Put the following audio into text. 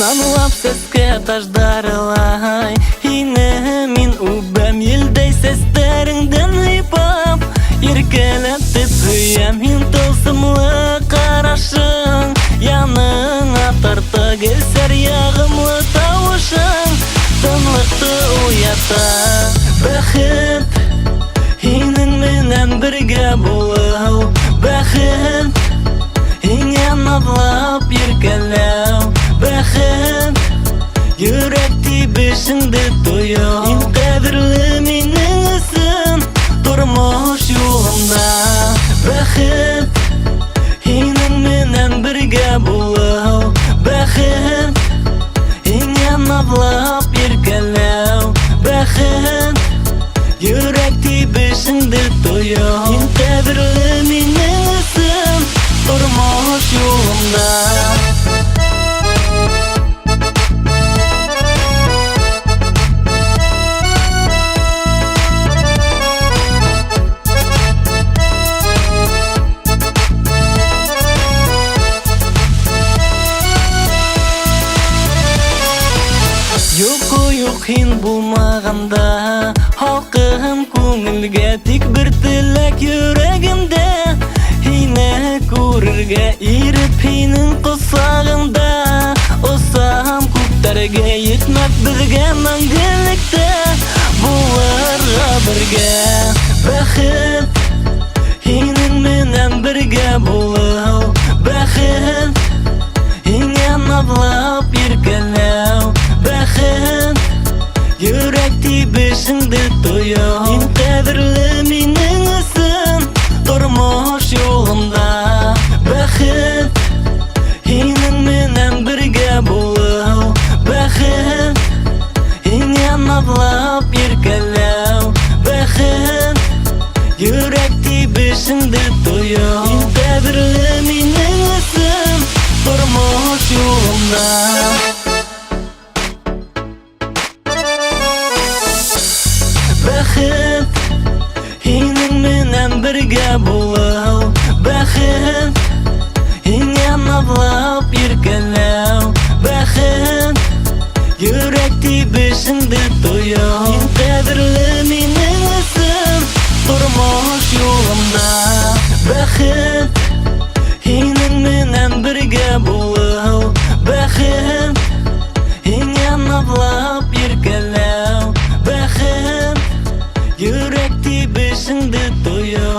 Nanlap seske taşdarılay Yine min ubem yildey sesleringden hipap Yerkeletip hüyem hin tılsımlı karашың Yanına tarta gelser yağımlı tavuşың Tınlıқты uyata Бәхет Hinin menen birge buluv Бәхет Hingen adlap yerkelev Бәхет Yürekti beşinde toyuv En kadirli menin isin Durmuş yolumda Бәхет Hinin menen birge buluv Бәхет Hingen adlap yerkelev Бәхет Yürekti beşinde toyuv En kadirli menin isin Durmuş yolumda Yok hin bulmaganda Halkım көңілге tik bir tilek yüreğimde Hine көрерге irip hinin kusağında Osam көктерге yetmek bizge мәңгілікте Bulurga birge Бәхет Hinin menen birge buluv Бәхет Hingen adlap yerkelev Бәхет Yürekti beşinde toyuv En kadirli menin isin Durmuş yolumda Бәхет Hinin menen birge buluv Бәхет Hingen adlap yerkelev Бәхет Yürekti beşinde toyuv En kadirli menin isin Durmuş yolumda Бәхет Hinin menen birge buluv Бәхет Hingen adlap yerkelev Бәхет Yürekti beşinde toyuv En kadirli menin isin Durmuş yolumda Бәхет Hinin menen birge buluv Бәхет Hingen adlap yerkelev Бәхет Yürekti beşinde toyuv